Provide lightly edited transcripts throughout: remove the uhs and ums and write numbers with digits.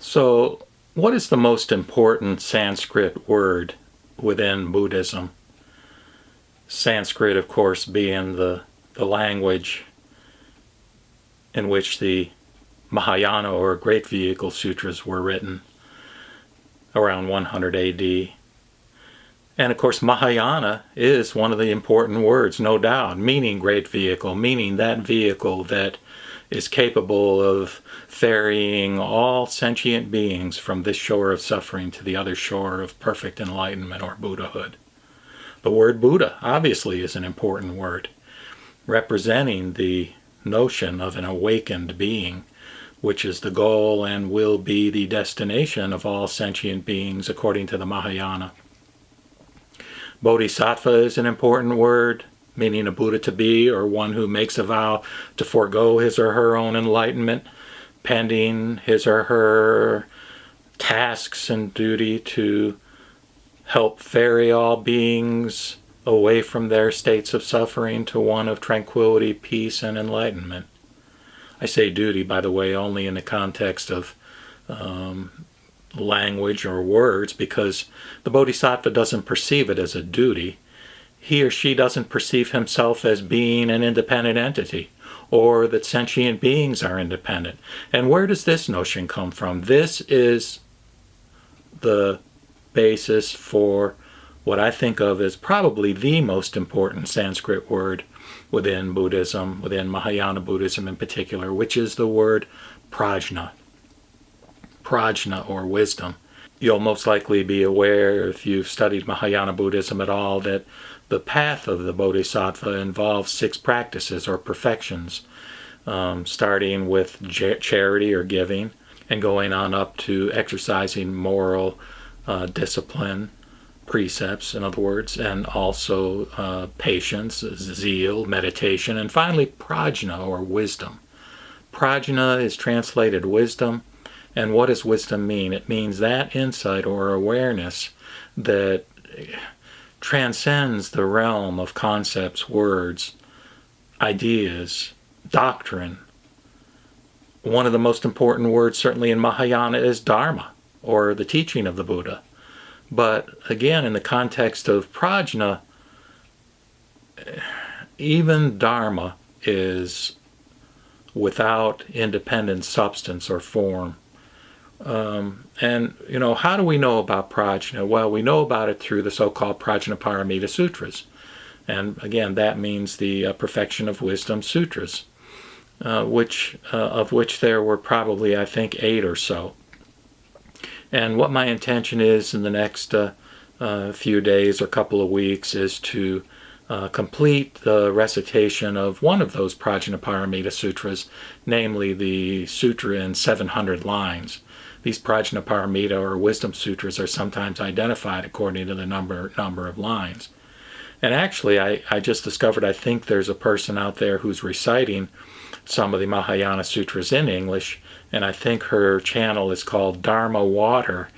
So, what is the most important Sanskrit word within Buddhism? Sanskrit, of course, being the language in which the Mahāyāna, or Great Vehicle Sutras, were written around 100 AD. And of course, Mahāyāna is one of the important words, no doubt, meaning great vehicle, meaning that vehicle that is capable of ferrying all sentient beings from this shore of suffering to the other shore of perfect enlightenment or Buddhahood. The word Buddha obviously is an important word, representing the notion of an awakened being, which is the goal and will be the destination of all sentient beings according to the Mahāyāna. Bodhisattva is an important word, meaning a Buddha to be, or one who makes a vow to forego his or her own enlightenment, pending his or her tasks and duty to help ferry all beings away from their states of suffering to one of tranquility, peace, and enlightenment. I say duty, by the way, only in the context of language or words, because the Bodhisattva doesn't perceive it as a duty. He or she doesn't perceive himself as being an independent entity, or that sentient beings are independent. And where does this notion come from? This is the basis for what I think of as probably the most important Sanskrit word within Buddhism, within Mahāyāna Buddhism in particular, which is the word Prajna. Prajna, or wisdom. You'll most likely be aware, if you've studied Mahāyāna Buddhism at all, that the path of the Bodhisattva involves 6 practices or perfections, starting with charity or giving, and going on up to exercising moral discipline, precepts, in other words, and also patience, zeal, meditation, and finally prajna, or wisdom. Prajna is translated wisdom, and what does wisdom mean? It means that insight or awareness that transcends the realm of concepts, words, ideas, doctrine. One of the most important words, certainly in Mahāyāna, is Dharma, or the teaching of the Buddha. But again, in the context of prajna, even Dharma is without independent substance or form. And, how do we know about prajna? Well, we know about it through the so-called Prajnaparamita Sutras. And again, that means the perfection of wisdom sutras, of which there were probably, I think, 8 or so. And what my intention is in the next few days or couple of weeks is to complete the recitation of one of those Prajnaparamita Sutras, namely the sutra in 700 lines. These Prajnaparamita, or wisdom sutras, are sometimes identified according to the number of lines. And actually, I just discovered, I think there's a person out there who's reciting some of the Mahāyāna Sutras in English, and I think her channel is called Dharma Water,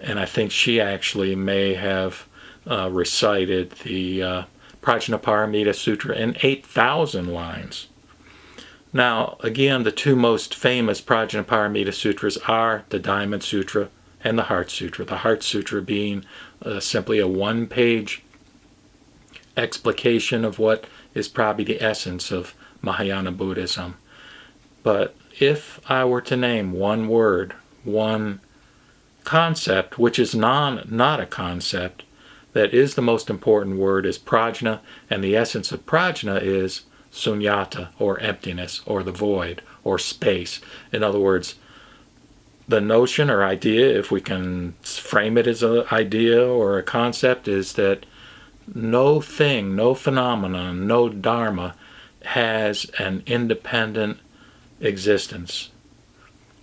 and I think she actually may have recited the Prajnaparamita Sutra in 8,000 lines. Now, again, the 2 most famous Prajnaparamita Sutras are the Diamond Sutra and the Heart Sutra. The Heart Sutra being simply a 1-page explication of what is probably the essence of Mahāyāna Buddhism. But if I were to name one word, one concept, which is not a concept, that is the most important word, is prajna, and the essence of prajna is Shunyata, or emptiness, or the void, or space. In other words, the notion or idea, if we can frame it as an idea or a concept, is that no thing, no phenomenon, no dharma has an independent existence.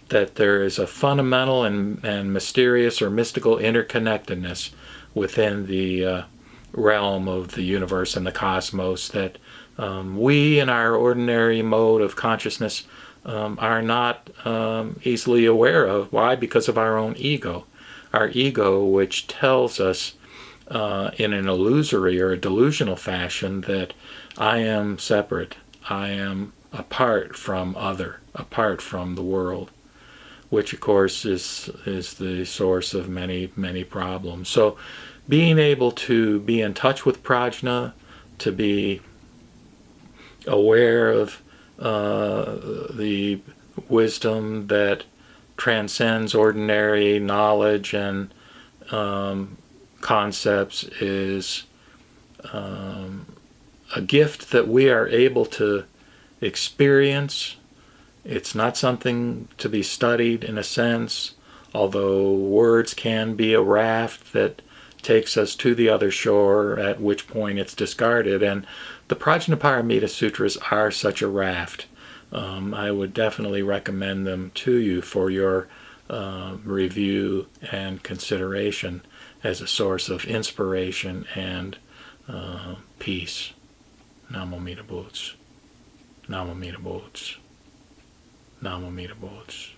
That there is a fundamental and mysterious or mystical interconnectedness within the realm of the universe and the cosmos that we in our ordinary mode of consciousness are not easily aware of. Why? Because of our own ego. Our ego, which tells us in an illusory or a delusional fashion that I am separate, I am apart from other, apart from the world. which of course is the source of many, many problems. So being able to be in touch with prajna, to be aware of the wisdom that transcends ordinary knowledge and concepts is a gift that we are able to experience. It's not something to be studied in a sense, although words can be a raft that takes us to the other shore, at which point it's discarded. And the Prajnaparamita Sutras are such a raft. I would definitely recommend them to you for your review and consideration as a source of inspiration and peace. Namo Mita Boots. Namo Mita Boots. Namo Mita Boots.